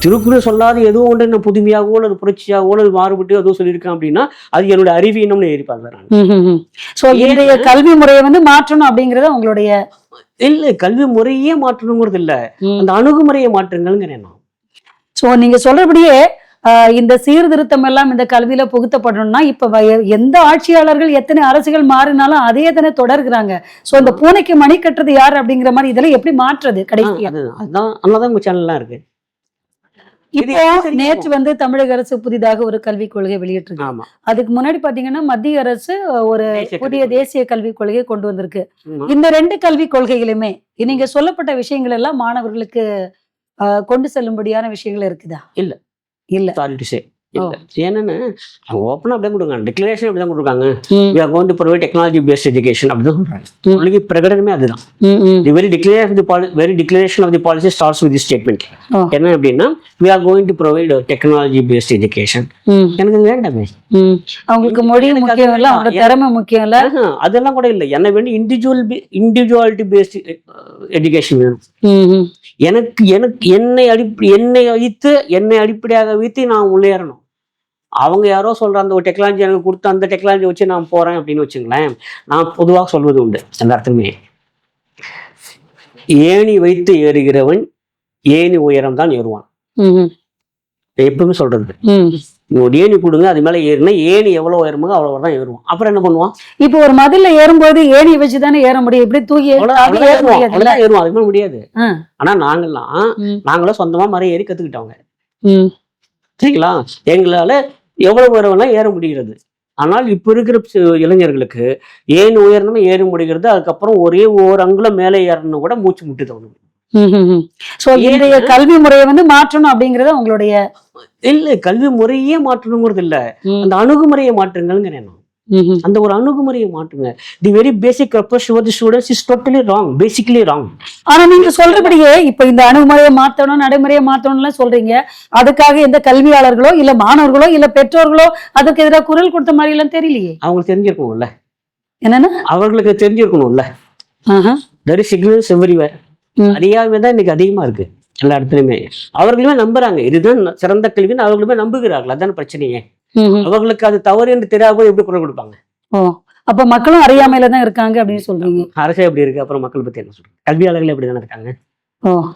திருக்குறள் சொல்லாத ஏதோ ஒன்று நான் புதுமையாகவோ அல்லது புரட்சியாகவோ அல்லது மாறுபட்டு ஏதோ சொல்லியிருக்கேன் அப்படின்னா அது என்னோட அறிவீனம்னு எதிர்பார்க்கிறேன் நான். சோ இன்றைய கல்வி முறையை வந்து மாற்றணும் அப்படிங்கறது உங்களுடைய இல்ல, கல்வி முறையே மாற்றணுங்கிறது இல்ல, அந்த அணுகுமுறையை மாற்றுங்கள்ங்கிறேன் நான். சோ நீங்க சொல்றபடியே இந்த சீர்திருத்தம் எல்லாம் இந்த கல்வியில புகுத்தப்படணும்னா இப்ப எந்த ஆட்சியாளர்கள் எத்தனை அரசுகள் மாறினாலும் அதே தானே தொடர்கிறாங்க. சோ இந்த பூனைக்கு மணி கட்டுறது யாரு அப்படிங்கிற மாதிரி இதெல்லாம் எப்படி மாற்றுறது கடைசியா? அதுதான் அதனாலதான் உங்க சேனல்லாம் இருக்கு. இப்போ நேற்று வந்து தமிழக அரசு புதிதாக ஒரு கல்விக் கொள்கை வெளியிட்டிருக்கு. அதுக்கு முன்னாடி பாத்தீங்கன்னா மத்திய அரசு ஒரு புதிய தேசிய கல்விக் கொள்கையை கொண்டு வந்திருக்கு. இந்த 2 கல்விக் கொள்கைகளுமே நீங்க சொல்லப்பட்ட விஷயங்கள் எல்லாம் மாணவர்களுக்கு கொண்டு செல்லும்படியான விஷயங்கள் இருக்குதா? இல்ல இல்ல, ஏன்னா அவங்க ஓப்பனா அப்படியே கொடுங்க, டிக்ளரேஷன் அப்படிதான் கொடுக்காங்க. we are going to provide technology based education அப்படிதான் சொல்றாங்க. பிரகடனமே அதுதான். the very declaration of the policy starts with this statement. என்ன அப்படின்னா we are going to provide technology based education. எனக்கு வேண்டாமே, அவங்களுக்கு மொழி முக்கியம் இல்ல, அவங்க திறமை முக்கியம் இல்ல, அதெல்லாம் கூட இல்ல. என்ன வேணும், இண்டிவிஜுவாலிட்டி பேஸ்ட் எஜுகேஷன் வேணும். எனக்கு எனக்கு என்னை அடிப்படையாக வைத்து நான் முன்னேறணும். அவங்க யாரோ சொல்ற அந்த ஒரு டெக்னாலஜி எனக்கு கொடுத்து அந்த டெக்னாலஜி வச்சு நான் போறேன் அப்படின்னு வச்சுங்களேன். நான் பொதுவாக சொல்வது உண்டு அந்த அர்த்தமே, ஏணி வைத்து ஏறுகிறவன் ஏணி உயரம் தான் ஏறுவான். எப்பவுமே சொல்றது, ஒரு ஏணி கொடுங்க, அது மேல ஏறினா ஏணி எவ்வளவு உயரமோ அவ்வளவு தான் ஏறுவான். அப்புறம் என்ன பண்ணுவான், இப்போ ஒரு மதில ஏறும்போது ஏணி வச்சுதானே ஏற முடியும், இப்படி தூக்கி ஏறுவான், அதுக்கு முடியாது. ஆனா நாங்களும் சொந்தமா மரம் ஏறி கத்துக்கிட்டவங்க, சரிங்களா? எங்களால எவ்வளவு உயரம்லாம் ஏற முடிகிறது. ஆனால் இப்ப இருக்கிற இளைஞர்களுக்கு ஏன் உயரணும்னு ஏற முடிகிறது, அதுக்கப்புறம் ஒரே ஒரு அங்குலம் மேலே ஏறணும் கூட மூச்சு முட்டு தோணும். சோ இன்றைய கல்வி முறையை வந்து மாற்றணும் அப்படிங்கறது உங்களுடைய இல்ல, கல்வி முறையே மாற்றணுங்கிறது இல்ல, அந்த அணுகுமுறையை மாற்றுங்கள்ங்கிறேன். அந்த ஒரு அணுகுமுறையை மாற்றுங்க. The very basic approach to the students is totally wrong, basically wrong. ஆனா நீங்க சொல்றபடியே இப்ப இந்த அணுகுமுறையை மாற்றணும், நடைமுறையை மாற்றணும்னு சொல்றீங்க. அதுக்காக எந்த கல்வியாளர்களோ இல்ல மாணவர்களோ இல்ல பெற்றோர்களோ அதுக்கு எதிராக குரல் கொடுத்த மாதிரி எல்லாம் தெரியலையே. அவங்களுக்கு தெரிஞ்சிருக்கணும்ல, என்னன்னா அவர்களுக்கு தெரிஞ்சிருக்கணும்ல. there is ignorance everywhere. அறியாமை தான் இன்னைக்கு அதிகமா இருக்கு எல்லா இடத்துலயுமே. அவர்களுமே நம்புறாங்க இதுதான் சிறந்த கல்வின்னு, அவர்களுமே நம்புகிறார்கள். அதான பிரச்சனையே. அவர்களுக்கு அது தவறு என்று தெரியாத எப்படி குரல் கொடுப்பாங்க? அப்ப மக்களும் அறியாமையில தான் இருக்காங்க அப்படின்னு சொல்றீங்க. அரசே எப்படி இருக்கு, அப்புறம் மக்கள் பத்தி என்ன சொல்றாங்க? கல்வியாளர்கள் எப்படிதானே இருக்காங்க,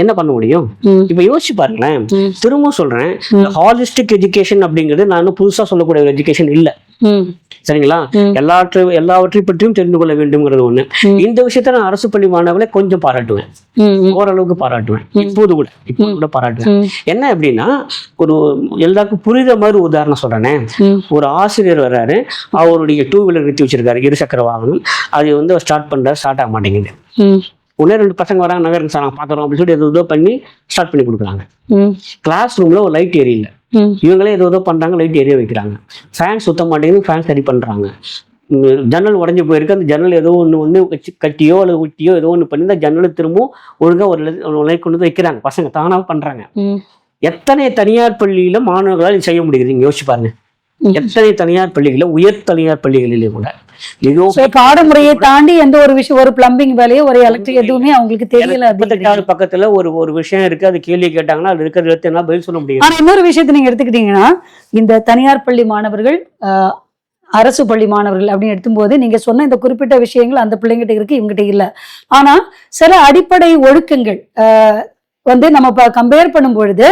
என்ன பண்ண முடியும்? இப்ப யோசிச்சு பாருங்களேன். திரும்ப சொல்றேன், ஹாலிஸ்டிக் எஜுகேஷன் அப்படிங்கிறது நான் புதுசா சொல்லக்கூடிய ஒரு எஜுகேஷன் இல்ல, சரிங்களா? எல்லாவற்றை பற்றியும் தெரிந்து கொள்ள வேண்டும்ங்கிறது ஒண்ணு. இந்த விஷயத்த நான் அரசு பள்ளி மாணவர்களை கொஞ்சம் பாராட்டுவேன், ஓரளவுக்கு பாராட்டுவேன், இப்போது கூட பாராட்டுவேன். என்ன அப்படின்னா, ஒரு எல்லாருக்கும் புரித மாதிரி உதாரணம் சொல்றேனே. ஒரு ஆசிரியர் வர்றாரு, அவருடைய 2 வீலர் நிறுத்தி வச்சிருக்காரு, 2 சக்கர வாகனம். அது வந்து ஸ்டார்ட் ஆக மாட்டேங்குது. ஒன்னே 2 பசங்க வராங்க, நகருக்கு சார் நாங்கள் பார்க்குறோம் அப்படின்னு சொல்லி ஏதோ பண்ணி ஸ்டார்ட் பண்ணி கொடுக்குறாங்க. கிளாஸ் ரூம்ல ஒரு லைட் எரியல, இவங்களே ஏதோ பண்றாங்க, லைட் எரிய வைக்கிறாங்க. ஃபேன் சுத்த மாட்டேங்குது, ஃபேன் சரி பண்றாங்க. ஜன்னல் உடஞ்சி போயிருக்கு, அந்த ஜன்னல் ஏதோ ஒன்று வச்சு கட்டியோ அல்லது ஒட்டியோ ஏதோ ஒன்று பண்ணி அந்த ஜன்னலை திரும்பவும் ஒழுங்கா ஒரு லைட் கொண்டு வந்து வைக்கிறாங்க. பசங்க தானாக பண்றாங்க. எத்தனை தனியார் பள்ளியில மாணவர்களால் செய்ய முடியுது நீங்க யோசிச்சு பாருங்க. எத்தனை தனியார் பள்ளிகளில், உயர் தனியார் பள்ளிகளிலே கூட பாடமுறையை தாண்டி எந்த ஒரு விஷயம், ஒரு பிளம்பிங் வேலையோ ஒரு எலக்ட்ரிக் எதுவுமே அவங்களுக்கு தெரியல. பக்கத்துல ஒரு விஷயம் இருக்கு, அது கேள்வி கேட்டாங்கன்னா அது இருக்கிற பதில் சொல்ல முடியும். ஆனா இன்னொரு விஷயத்தை நீங்க எடுத்துக்கிட்டீங்கன்னா, இந்த தனியார் பள்ளி மாணவர்கள் அரசு பள்ளி மாணவர்கள் அப்படின்னு எடுத்தும்போது நீங்க சொன்ன இந்த குறிப்பிட்ட விஷயங்கள் அந்த பிள்ளைங்கிட்ட இருக்கு, இவங்ககிட்ட இல்ல. ஆனா சில அடிப்படை ஒழுக்கங்கள் வந்து நம்ம கம்பேர் பண்ணும் பொழுது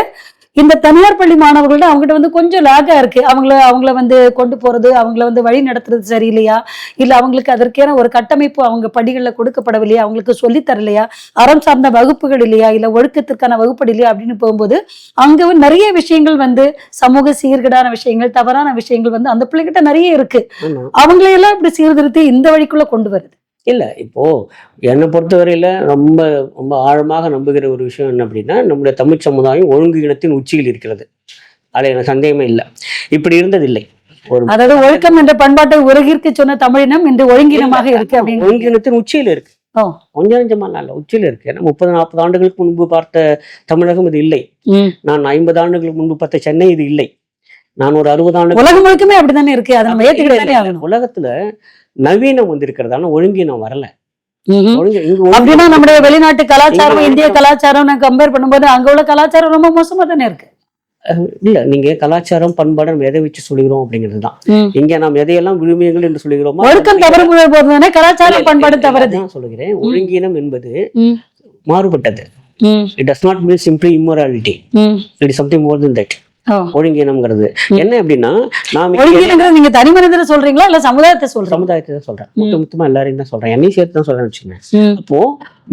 இந்த தனியார் பள்ளி மாணவர்கள்ட்ட அவங்ககிட்ட வந்து கொஞ்சம் லேகா இருக்கு. அவங்கள வந்து கொண்டு போறது, அவங்கள வந்து வழி நடத்துறது சரியில்லையா, இல்ல அவங்களுக்கு அதற்கேன ஒரு கட்டமைப்பு அவங்க பள்ளிகள்ல கொடுக்கப்படவில்லையா, அவங்களுக்கு சொல்லித்தரலையா, அறம் சார்ந்த வகுப்புகள் இல்லையா, இல்ல ஒழுக்கத்திற்கான வகுப்பு இல்லையா அப்படின்னு போகும்போது அங்க நிறைய விஷயங்கள் வந்து சமூக சீர்கேடான விஷயங்கள், தவறான விஷயங்கள் வந்து அந்த பிள்ளைகிட்ட நிறைய இருக்கு. அவங்களையெல்லாம் இப்படி சீர்திருத்தி இந்த வழிக்குள்ள கொண்டு வருது இல்ல. இப்போ என்னை பொறுத்தவரையில ரொம்ப ரொம்ப ஆழமாக நம்புகிற ஒரு விஷயம் என்ன அப்படின்னா, நம்முடைய தமிழ் சமுதாயம் ஒழுங்கு இனத்தின் உச்சியில் இருக்கிறது. அதுல எனக்கு சந்தேகமே இல்லை. இப்படி இருந்ததில்லை. அதாவது ஒழுக்கம் என்ற பண்பாட்டை உலகிற்கு சொன்ன தமிழினம் இன்று ஒழுங்கினமாக இருக்கு. அப்படின்னு ஒழுங்கினத்தின் உச்சியில் இருக்கு, கொஞ்சம் கொஞ்சமா இல்ல, உச்சியில இருக்கு. ஏன்னா 30-40 ஆண்டுகளுக்கு முன்பு பார்த்த தமிழகம் இது இல்லை. நான் 50 ஆண்டுகளுக்கு முன்பு பார்த்த சென்னை இது இல்லை. நான் ஒரு 60 ஆண்டு உலகம் முழுக்கமே அப்படித்தானே இருக்கு. அதை நம்ம ஏத்துக்கிட்டே ஆகணும். உலகத்துல நவீனம் வந்திருக்கிறது, ஆனா ஒழுங்கினம் வரல. அப்படின்னா நம்முடைய வெளிநாட்டு கலாச்சாரம் இந்திய கலாச்சாரம் கம்பேர் பண்ணும்போது அங்க உள்ள கலாச்சாரம் ரொம்ப மோசமா தானே இருக்கு. இல்ல நீங்க கலாச்சாரம் பண்பாடு நம்ம எதை வச்சு சொல்லுகிறோம் அப்படிங்கிறது தான். இங்க நாம் எதையெல்லாம் விழுமியங்கள் என்று சொல்லுகிறோமோ ஒழுக்கம் தவறு போதுதானே கலாச்சாரம் பண்பாடு தவறு சொல்லுகிறேன். ஒழுங்கீனம் என்பது மாறுபட்டது. It does not mean simply immorality. It is something more than that. ஒழுங்கீனம்ங்கிறது என்ன அப்படின்னா, நாம் நீங்க தனி மனிதரை சொல்றீங்களா இல்ல சமுதாயத்தை சொல்றீங்க? சமுதாயத்தை தான் சொல்றேன், மொத்தமா எல்லாரையும் தான் சொல்றேன், என்னையும் சேர்த்து தான் சொல்றேன்னு வச்சுக்கோங்க. அப்போ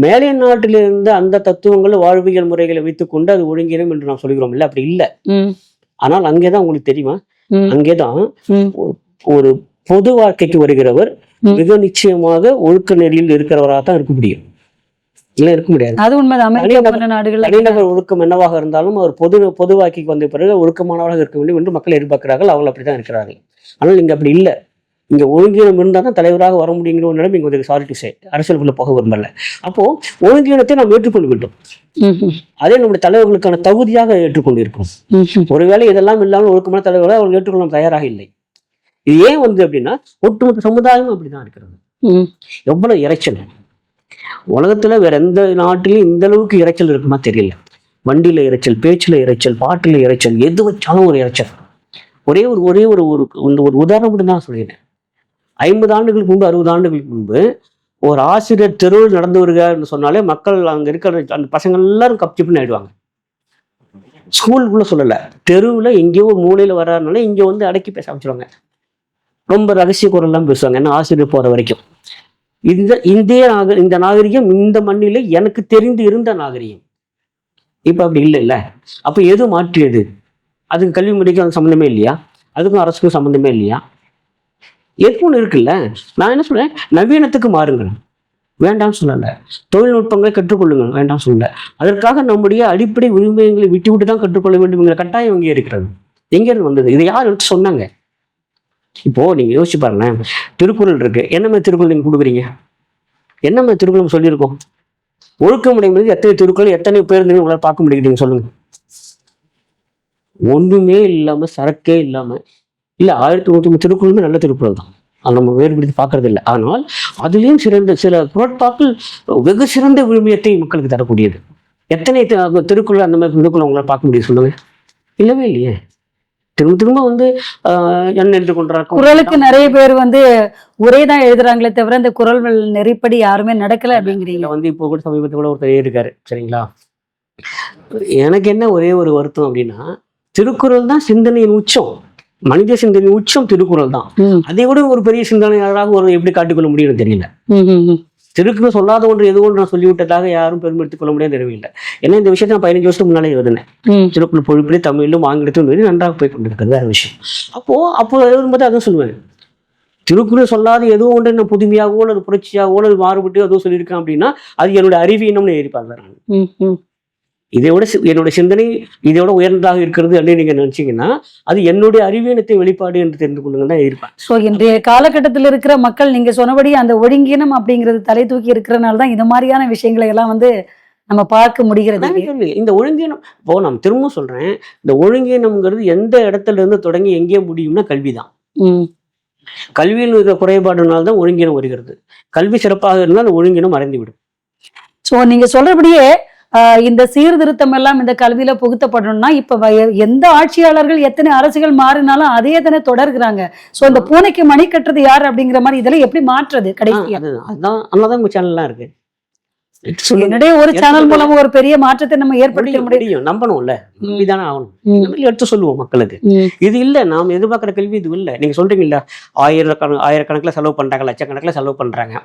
மேலை நாட்டிலிருந்து அந்த தத்துவங்கள் வாழ்வியல் முறைகளை வைத்துக் கொண்டு அது ஒழுங்கீனம் என்று நாம் சொல்கிறோம் இல்ல, அப்படி இல்லை. ஆனால் அங்கேதான் உங்களுக்கு தெரியுமா, அங்கேதான் ஒரு பொது வாழ்க்கைக்கு வருகிறவர் மிக நிச்சயமாக ஒழுக்க நெறியில் இருக்கிறவராக தான் இருக்க முடியும், இல்ல இருக்க முடியாது. அது உண்மைதான். தனிநபர் ஒழுக்கம் என்னவாக இருந்தாலும் அவர் பொது வாழ்க்கைக்கு வந்த பிறகு ஒழுக்கமானவராக இருக்க வேண்டும் என்று மக்கள் எதிர்பார்க்கிறார்கள், அவங்க அப்படித்தான் இருக்கிறார்கள். ஆனால் இங்க அப்படி இல்லை. இங்க ஒழுங்கீனம் இருந்தால் தான் தலைவராக வர முடியுங்கிற ஒரு நிலைமை இங்க சாரிட்டி சே அரசியலுக்குள்ள போக விரும்பல. அப்போ ஒழுங்கீனத்தை நாம் ஏற்றுக்கொண்டு விட்டோம், அதே நம்முடைய தலைவர்களுக்கான தகுதியாக ஏற்றுக்கொண்டு இருக்கோம். ஒருவேளை இதெல்லாம் இல்லாமல் ஒழுக்கமான தலைவர்களை அவர்கள் ஏற்றுக்கொள்ள தயாராக இல்லை. இது ஏன் அப்படின்னா ஒட்டுமொத்த சமுதாயமும் அப்படிதான் இருக்கிறது. எவ்வளவு இறைச்சல் உலகத்துல வேற எந்த நாட்டிலும் இந்த அளவுக்கு இறைச்சல் இருக்குமா தெரியல. வண்டியில இறைச்சல், பேச்சுல இறைச்சல், பாட்டுல இறைச்சல், எது வச்சாலும் ஒரு இறைச்சல். ஒரே ஒரு உதாரணம் மட்டும் தான் சொல்லிடுறேன். 50 ஆண்டுகளுக்கு முன்பு 60 ஆண்டுகளுக்கு முன்பு ஒரு ஆசிரியர் தெருவில் நடந்து வருகிறார்னு சொன்னாலே மக்கள் அங்க இருக்கிற அந்த பசங்க எல்லாரும் கப்சிப்புன்னு ஆயிடுவாங்க. ஸ்கூலுக்குள்ள சொல்லல, தெருவுல எங்கேயோ ஒரு மூலையில வர்றதுனால இங்க வந்து அடக்கி பேச ஆரம்பிச்சிருவாங்க. ரொம்ப ரகசிய குரல்லாம் பேசுவாங்க, ஏன்னா ஆசிரியர் போற வரைக்கும். இந்த நாகரிகம் இந்த மண்ணில எனக்கு தெரிந்து இருந்த நாகரிகம் இப்ப அப்படி இல்லை. அப்ப எது மாற்றியது? அதுக்கு கல்வி முறைக்கு அந்த சம்மந்தமே இல்லையா? அதுக்கும் அரசுக்கும் சம்மந்தமே இல்லையா? எதுவும் இருக்குல்ல. நான் என்ன சொல்றேன், நவீனத்துக்கு மாறுங்கள், வேண்டாம் சொல்லல. தொழில்நுட்பங்களை கற்றுக்கொள்ளுங்கள், வேண்டாம் சொல்லல. அதற்காக நம்முடைய அடிப்படை உரிமைகளை விட்டு தான் கற்றுக்கொள்ள வேண்டும்ங்கிற கட்டாயம் எங்கே இருக்கிறது? எங்க இருந்து வந்தது? இதை யார் எடுத்து சொன்னாங்க? இப்போ நீங்க யோசிச்சு பாருங்களேன், திருக்குறள் இருக்கு. என்ன மாதிரி திருக்குறள் நீங்க கொடுக்குறீங்க? என்ன மாதிரி திருக்குறள் சொல்லியிருக்கோம்? ஒழுக்கமுடைய எத்தனை திருக்குறள், எத்தனை பேர் உங்களால் பார்க்க முடியுதுங்க சொல்லுங்க. ஒன்றுமே இல்லாம, சரக்கே இல்லாம, இல்ல 1100 திருக்குறளுமே நல்ல திருக்குறள் தான், அது நம்ம வேறுபடுத்தி பார்க்கறது இல்லை. ஆனால் அதுலேயும் சில குரட்பாக்கள் வெகு சிறந்த விழுமியத்தை மக்களுக்கு தரக்கூடியது. எத்தனை திருக்குறள் அந்த மாதிரி திருக்குறள் உங்களால் பார்க்க முடியும் சொல்லுங்க? இல்லவே இல்லையே. திரும்ப என்ன எழுதி கொண்டாங்க. குறளுக்கு நிறைய பேர் உரைதான் எழுதுறாங்களே தவிர இந்த குறள் நெறிப்படி யாருமே நடக்கல அப்படிங்கிறீங்க. இப்போ கூட சமீபத்தில் கூட ஒருத்தர் இருக்காரு, சரிங்களா? எனக்கு என்ன ஒரே ஒரு வருத்தம் அப்படின்னா, திருக்குறள் தான் சிந்தனையின் உச்சம், மனித சிந்தனையின் உச்சம் திருக்குறள் தான். அதை விட ஒரு பெரிய சிந்தனையாளராக எப்படி காட்டிக்கொள்ள முடியும்னு தெரியல. திருக்குறள் சொல்லாத ஒன்று எது ஒன்று நான் சொல்லிவிட்டதாக யாரும் பெருமெடுத்துக் கொள்ள முடியாது தெரியவில்லை. ஏன்னா இந்த விஷயத்தை நான் 15 வருஷத்துக்கு முன்னாலே எழுதினேன். திருக்குறள் பொழிப்படி தமிழிலும் ஆங்கிலத்திலும் நன்றாக போய் கொண்டிருக்கிறது வேற விஷயம். அப்போ எழுதும்போது அதான் சொல்லுவேன், திருக்குறள் சொல்லாத ஏதோ ஒன்று நான் புதுமையாகவோ அல்லது புரட்சியாகவோ அல்லது மாறுபட்டு ஏதோ சொல்லியிருக்கேன் அப்படின்னா அது என்னோட அறிவீனம்னு எதிர்பார்க்கிறேன். இதையோட என்னுடைய சிந்தனை இதோட உயர்ந்ததாக இருக்கிறது அப்படின்னு நீங்க நினைச்சீங்கன்னா அது என்னுடைய அறிவீனத்தை வெளிப்பாடு என்று தெரிந்து கொள்ளுங்க தான் இருப்பேன். ஸோ இன்றைய காலகட்டத்தில் இருக்கிற மக்கள் நீங்க சொன்னபடி அந்த ஒழுங்கீனம் அப்படிங்கிறது தலை தூக்கி இருக்கிறனால தான் இந்த மாதிரியான விஷயங்களை எல்லாம் நம்ம பார்க்க முடிகிறது. இந்த ஒழுங்கீனம் இப்போ நான் திரும்ப சொல்றேன், இந்த ஒழுங்கீனம்ங்கிறது எந்த இடத்துல இருந்து தொடங்கி எங்கே முடியும்னா கல்விதான். கல்வியில் இருக்கிற குறைபாடுனால்தான் ஒழுங்கீனம் வருகிறது. கல்வி சிறப்பாக இருந்தால் அந்த ஒழுங்கீனம் மறைந்துவிடும். ஸோ நீங்க சொல்றபடியே இந்த சீர்திருத்தம் எல்லாம் இந்த கல்வியில புகுத்தப்படணும்னா இப்ப எந்த ஆட்சியாளர்கள் எத்தனை அரசுகள் மாறினாலும் அதே தானே தொடர்கிறாங்க. சோ இந்த பூனைக்கு மணி கட்டுறது யாரு அப்படிங்கிற மாதிரி இதெல்லாம் எப்படி மாற்றுறது கடைசியா? அதுதான் உங்க சேனல்லாம் இருக்கு. என்னுடைய ஒரு சேனல் மூலமா ஒரு பெரிய மாற்றத்தை நம்ம ஏற்படுத்த முடியும். நம்பணும்ல, நம்பிதானே ஆகணும். எடுத்து சொல்லுவோம் மக்களுக்கு. இது இல்ல நாம் எதிர்பார்க்கிற கல்வி இது இல்ல. நீங்க சொல்றீங்கல்ல, ஆயிரக்கணக்கில் செலவு பண்றாங்க, லட்சக்கணக்கில் செலவு பண்றாங்க.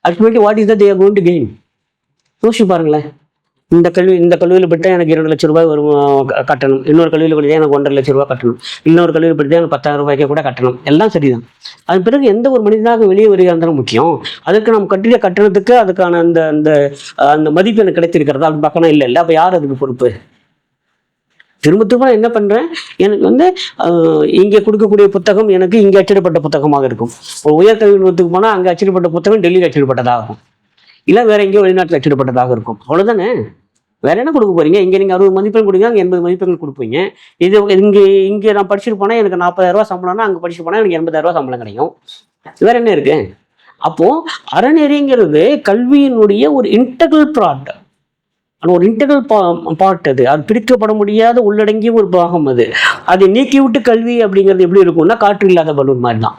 Ultimately what is that they are going to gain? யோசிச்சு பாருங்களேன். இந்த கல்வியில் படித்தா எனக்கு 2 லட்சம் ரூபாய் வரும் கட்டணும், இன்னொரு கல்வியில் படித்தா எனக்கு 1.5 லட்சம் ரூபாய் கட்டணும், இன்னொரு கல்வியில் படித்தா எனக்கு 10,000 ரூபாய்க்கு கூட கட்டணும். எல்லாம் சரிதான். அது பிறகு எந்த ஒரு மனிதனாக வெளியே வருகிறான் முக்கியம். அதுக்கு நம்ம கட்டிய கட்டணத்துக்கு அதுக்கான அந்த அந்த அந்த மதிப்பு எனக்கு கிடைத்திருக்கிறதா அப்படின்னு பார்க்கணும். இல்லை அப்போ யார் அதுக்கு பொறுப்பு? திரும்ப என்ன பண்றேன், எனக்கு இங்கே கொடுக்கக்கூடிய புத்தகம் எனக்கு இங்கே அச்சிடப்பட்ட புத்தகமாக இருக்கும். ஒரு உயர்கல்வி நிறுவனத்துக்கு போனால் அங்கே அச்சிடப்பட்ட புத்தகம் டெல்லியில் அச்சிடப்பட்டதாகும், இல்லை வேற எங்கேயோ வெளிநாட்டில் அச்சிடப்பட்டதாக இருக்கும். அவ்வளோதானே. வேற என்ன கொடுக்க போறீங்க? இங்கே நீங்கள் 60 மதிப்பெண் கொடுங்க, அங்கே 80 மதிப்பெண்கள் கொடுப்பீங்க. இங்கே நான் படிச்சுட்டு போனால் எனக்கு 40,000 ரூபா சம்பளம்னா அங்கே படிச்சுட்டு போனால் எனக்கு 80,000 ரூபா சம்பளம் கிடைக்கும். வேற என்ன இருக்கு? அப்போ அறநெறிங்கிறது கல்வியினுடைய ஒரு இன்டெக்ரல் ப்ராடக்ட். ஆனால் ஒரு இன்டெகிரல் பார்ட் அது பிரிக்கப்பட முடியாத உள்ளடங்கிய ஒரு பாகம் அது. அதை நீக்கி விட்டு கல்வி அப்படிங்கிறது எப்படி இருக்கும்னா காற்று இல்லாத பலூன் மாதிரி தான்.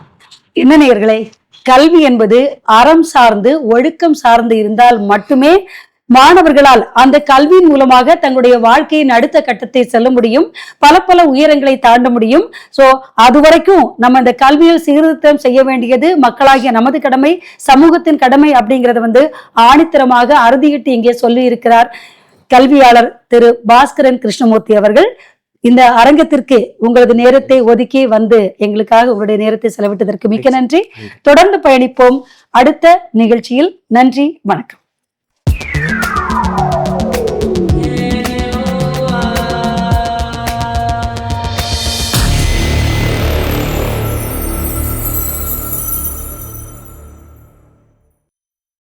என்ன நேயர்களே, கல்வி என்பது அறம் சார்ந்து ஒழுக்கம் சார்ந்து இருந்தால் மட்டுமே மாணவர்களால் அந்த கல்வியின் மூலமாக தங்களுடைய வாழ்க்கையின் அடுத்த கட்டத்தை செல்ல முடியும், பல உயரங்களை தாண்ட முடியும். சோ அது வரைக்கும் நம்ம இந்த கல்வியில் சீர்திருத்தம் செய்ய வேண்டியது மக்களாகிய நமது கடமை, சமூகத்தின் கடமை அப்படிங்கறத ஆணித்தரமாக அறுதியிட்டு இங்கே சொல்லி இருக்கிறார் கல்வியாளர் திரு பாஸ்கரன் கிருஷ்ணமூர்த்தி அவர்கள். இந்த அரங்கத்திற்கு உங்களது நேரத்தை ஒதுக்கி வந்து எங்களுக்காக உங்களுடைய நேரத்தை செலவிட்டதற்கு மிக்க நன்றி. தொடர்ந்து பயணிப்போம் அடுத்த நிகழ்ச்சியில். நன்றி, வணக்கம்.